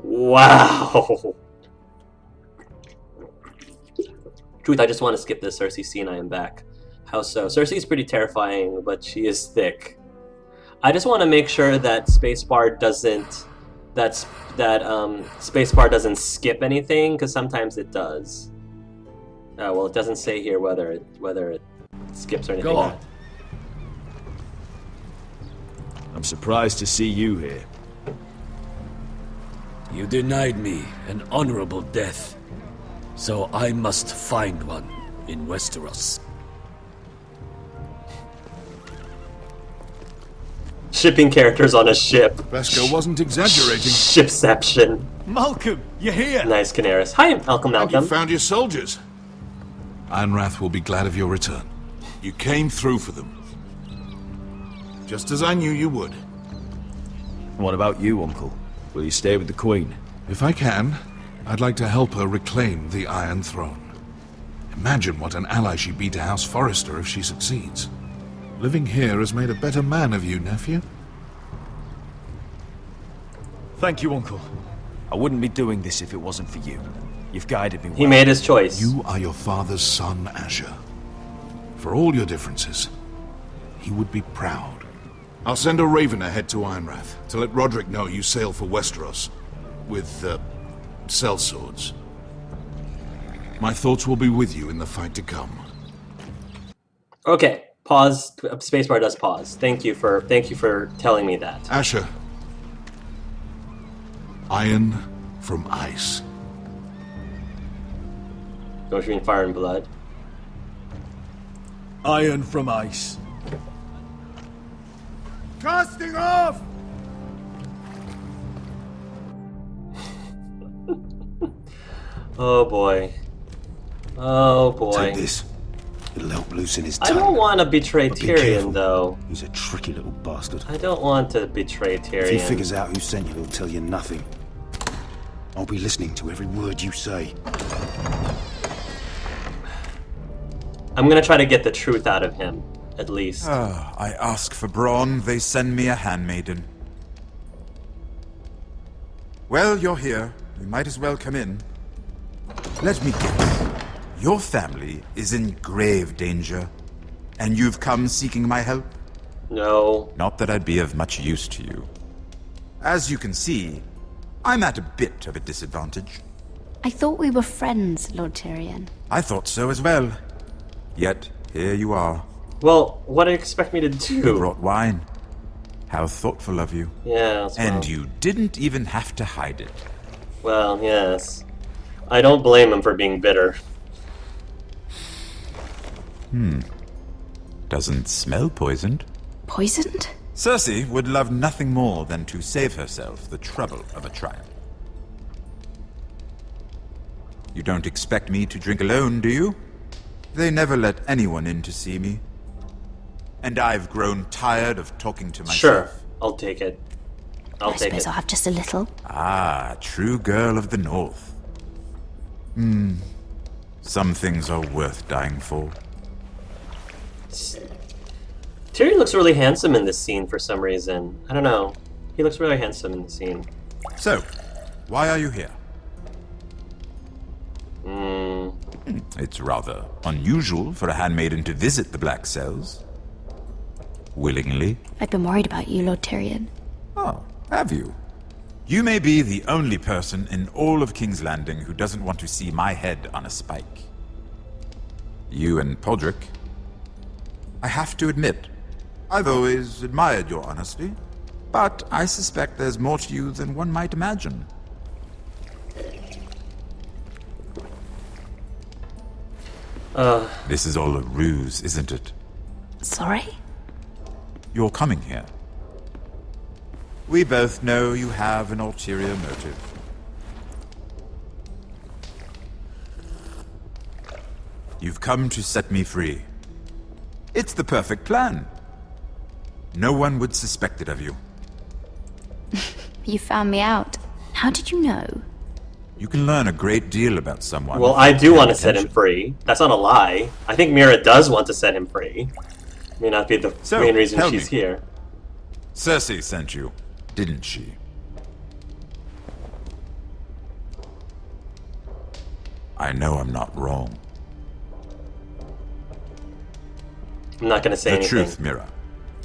Wow! Truth, I just want to skip this Cersei scene. I am back. How so? Cersei's pretty terrifying, but she is thick. I just want to make sure that spacebar doesn't... spacebar doesn't skip anything, because sometimes it does. Oh, well, it doesn't say here whether it skips or anything. Go on. I'm surprised to see you here. You denied me an honorable death. So I must find one in Westeros. Shipping characters on a ship. Beskha wasn't exaggerating. Shipception. Malcolm, you're here! Nice, Canaris. Hi, Malcolm. And you found your soldiers. Ironrath will be glad of your return. You came through for them. Just as I knew you would. What about you, Uncle? Will you stay with the Queen? If I can, I'd like to help her reclaim the Iron Throne. Imagine what an ally she'd be to House Forrester if she succeeds. Living here has made a better man of you, nephew. Thank you, Uncle. I wouldn't be doing this if it wasn't for you. You've guided me well. He made his choice. You are your father's son, Asher. For all your differences, he would be proud. I'll send a raven ahead to Ironrath to let Roderick know you sail for Westeros with, sellswords. My thoughts will be with you in the fight to come. Okay, pause. Spacebar does pause. Thank you for telling me that. Asher. Iron from ice. Don't you mean fire and blood? Iron from ice. Casting off! Oh boy. Oh boy. Take this. It'll help loosen his tongue. I don't want to betray But be Tyrion, careful. though. He's a tricky little bastard. I don't want to betray Tyrion. If he figures out who sent you, he'll tell you nothing. I'll be listening to every word you say. I'm gonna try to get the truth out of him, at least. I ask for brawn, they send me a handmaiden. Well, you're here. You might as well come in. Let me guess. Your family is in grave danger, and you've come seeking my help? No. Not that I'd be of much use to you. As you can see, I'm at a bit of a disadvantage. I thought we were friends, Lord Tyrion. I thought so as well. Yet, here you are. Well, what do you expect me to do? You brought wine. How thoughtful of you. Yes. And you didn't even have to hide it. Well, yes. I don't blame him for being bitter. Doesn't smell poisoned. Poisoned? Cersei would love nothing more than to save herself the trouble of a trial. You don't expect me to drink alone, do you? They never let anyone in to see me. And I've grown tired of talking to myself. Sure, I'll take it. I suppose I'll have just a little. Ah, true girl of the North. Some things are worth dying for. Tyrion looks really handsome in this scene for some reason. I don't know. He looks really handsome in the scene. So, why are you here? Hmm. It's rather unusual for a handmaiden to visit the Black Cells. Willingly. I've been worried about you, Lord Tyrion. Oh, have you? You may be the only person in all of King's Landing who doesn't want to see my head on a spike. You and Podrick. I have to admit, I've always admired your honesty, but I suspect there's more to you than one might imagine. This is all a ruse, isn't it? Sorry? You're coming here. We both know you have an ulterior motive. You've come to set me free. It's the perfect plan. No one would suspect it of you. You found me out. How did you know? You can learn a great deal about someone. Well, I do want to set him free. That's not a lie. I think Mira does want to set him free. May not be the main reason she's here. Cersei sent you, didn't she? I know I'm not wrong. I'm not going to say anything. The truth, Mira.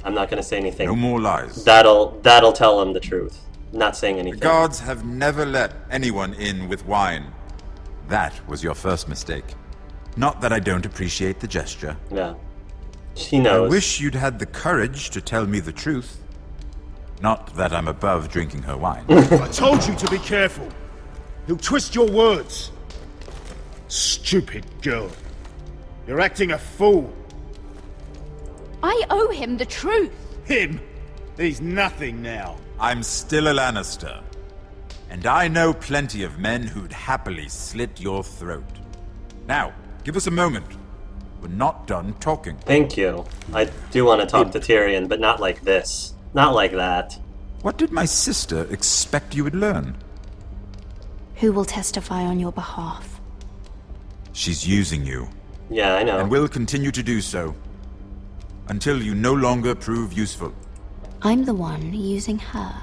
I'm not going to say anything. No more lies. That'll tell him the truth. Not saying anything. The gods have never let anyone in with wine. That was your first mistake. Not that I don't appreciate the gesture. Yeah. She knows. I wish you'd had the courage to tell me the truth. Not that I'm above drinking her wine. I told you to be careful. He'll twist your words. Stupid girl. You're acting a fool. I owe him the truth. Him? He's nothing now. I'm still a Lannister. And I know plenty of men who'd happily slit your throat. Now, give us a moment. We're not done talking. Thank you. I do want to talk to Tyrion, but not like this. Not like that. What did my sister expect you would learn? Who will testify on your behalf? She's using you. Yeah, I know. And will continue to do so. Until you no longer prove useful. I'm the one using her.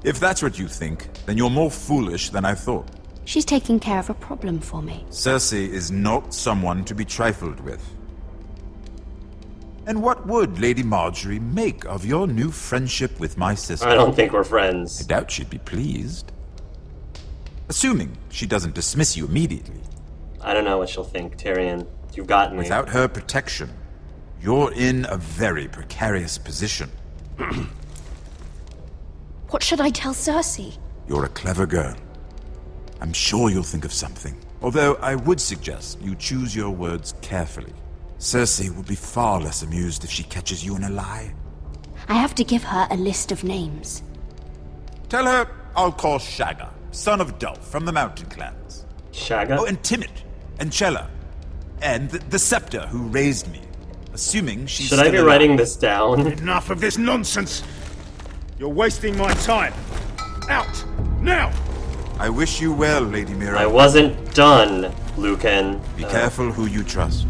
If that's what you think, then you're more foolish than I thought. She's taking care of a problem for me. Cersei is not someone to be trifled with. And what would Lady Marjorie make of your new friendship with my sister? I don't think we're friends. I doubt she'd be pleased. Assuming she doesn't dismiss you immediately. I don't know what she'll think, Tyrion. You've got me. Without her protection, you're in a very precarious position. What should I tell Cersei? You're a clever girl. I'm sure you'll think of something. Although I would suggest you choose your words carefully. Cersei will be far less amused if she catches you in a lie. I have to give her a list of names. Tell her I'll call Shagga, son of Dolph from the Mountain Clans. Shagga? Oh, and Timid, and Chella, and the Scepter who raised me. Assuming she's Should I be writing this down? Enough of this nonsense! You're wasting my time! Out! Now! I wish you well, Lady Mira. I wasn't done, Lucan. Be careful who you trust.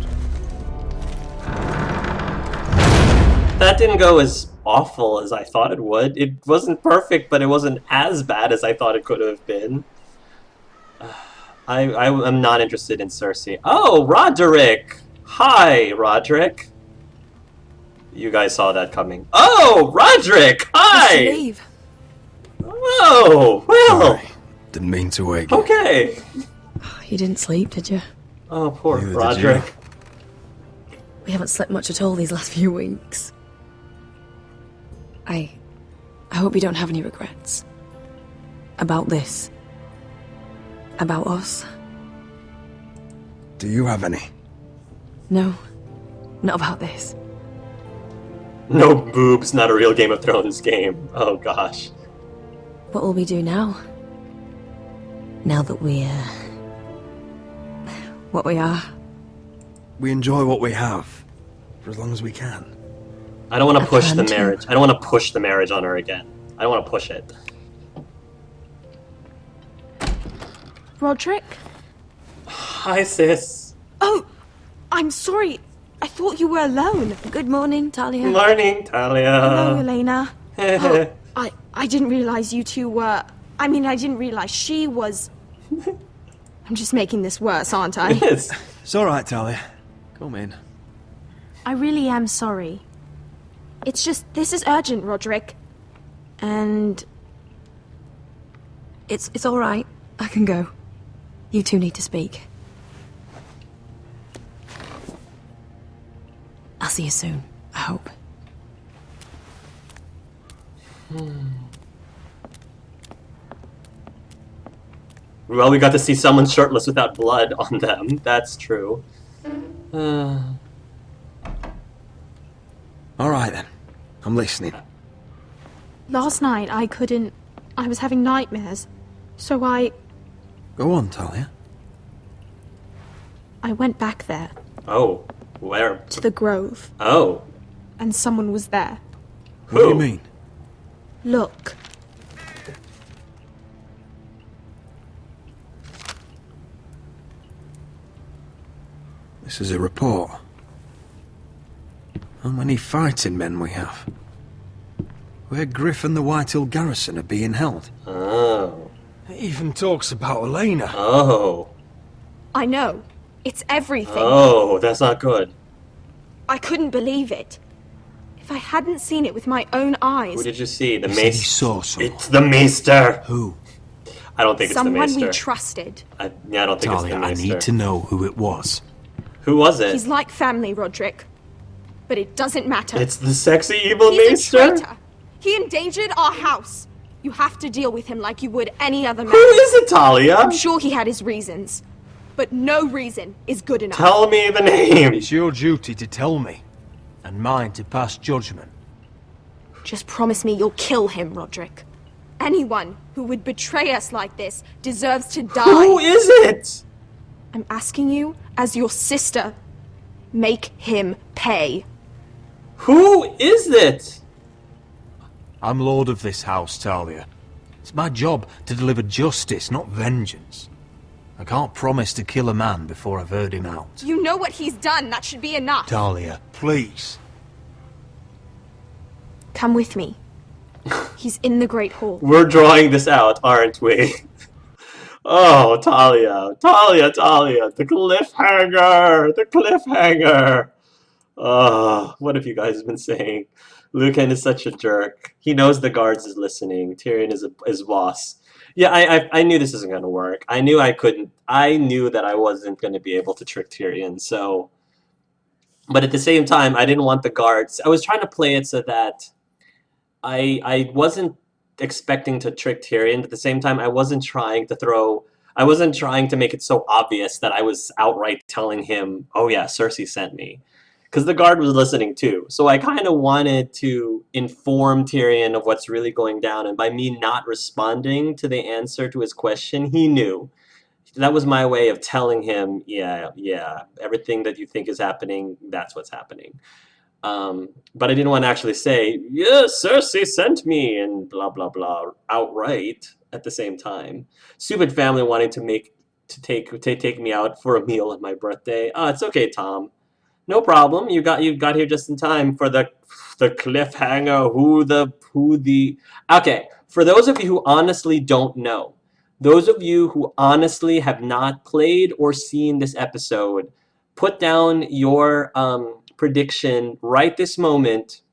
That didn't go as awful as I thought it would. It wasn't perfect, but it wasn't as bad as I thought it could have been. I'm not interested in Cersei. Oh, Roderick! Hi, Roderick. You guys saw that coming. Oh, Roderick! Hi! Mr. Leave. Oh, well. Sorry. Didn't mean to wake you. Okay. You didn't sleep, did you? Oh, poor Neither did Roderick. We haven't slept much at all these last few weeks. I hope you don't have any regrets. About this. About us. Do you have any? No. Not about this. No boobs, not a real Game of Thrones game. Oh gosh. What will we do now? Now that we're... what we are. We enjoy what we have, for as long as we can. I don't want to push the plan to. marriage. I don't want to push the marriage on her again. I don't want to push it. Roderick? Hi, sis. Oh, I'm sorry. I thought you were alone. Good morning, Talia. Morning, Talia. Hello, Elena. Oh, I didn't realize you two were... I mean, I didn't realize she was... I'm just making this worse, aren't I? Yes. It's alright, Talia. Come in. I really am sorry. It's just, this is urgent, Roderick. And... It's all right. I can go. You two need to speak. I'll see you soon, I hope. Well, we got to see someone shirtless without blood on them. That's true. Alright then. I'm listening. last night I couldn't... I was having nightmares. So I Go on, Talia. went back there. Oh, where? To the grove. Oh. And someone was there. What do you mean? Look. This is a report. How many fighting men we have? Where Griff and the Whitehill garrison are being held. Oh. It even talks about Elena. Oh. I know. It's everything. Oh, that's not good. I couldn't believe it. If I hadn't seen it with my own eyes... Who did you see? The You said maester. you saw someone. It's the maester. Who? I don't think Someone it's the we maester. trusted. I don't think Talia, it's the I maester. need to know who it was. Who was it? He's like family, Roderick. But it doesn't matter. It's the sexy evil He's maester? a traitor. He endangered our house. You have to deal with him like you would any other man. Who is it, Talia? I'm sure he had his reasons. but no reason is good enough. Tell me the name! It's your duty to tell me, and mine to pass judgment. Just promise me you'll kill him, Roderick. Anyone who would betray us like this deserves to die. Who is it? I'm asking you, as your sister, make him pay. Who is it? I'm lord of this house, Talia. It's my job to deliver justice, not vengeance. I can't promise to kill a man before I've heard him out. You know what he's done. That should be enough. Talia, please. Come with me. He's in the Great Hall. We're drawing this out, aren't we? Oh, Talia. Talia, Talia. The cliffhanger. The cliffhanger. Oh, what have you guys been saying? Lucan is such a jerk. He knows the guards is listening. Tyrion is boss. Yeah, I knew this isn't going to work. I knew I couldn't. I knew that I wasn't going to be able to trick Tyrion, so... But at the same time, I didn't want the guards. I was trying to play it so that I wasn't expecting to trick Tyrion, but at the same time, I wasn't trying to make it so obvious that I was outright telling him, oh yeah, Cersei sent me. Because the guard was listening too. So I kind of wanted to inform Tyrion of what's really going down, and by me not responding to the answer to his question, he knew. That was my way of telling him, yeah, everything that you think is happening, that's what's happening. But I didn't want to actually say, yes, Cersei sent me, and blah, blah, blah, outright at the same time. Stupid family wanting to take me out for a meal on my birthday. Oh, it's okay, Tom. No problem. You got here just in time for the cliffhanger. Okay, for those of you who honestly don't know, those of you who honestly have not played or seen this episode, put down your prediction right this moment.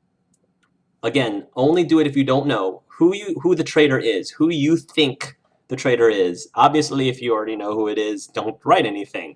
Again, only do it if you don't know who the traitor is, who you think the traitor is. Obviously, if you already know who it is, don't write anything.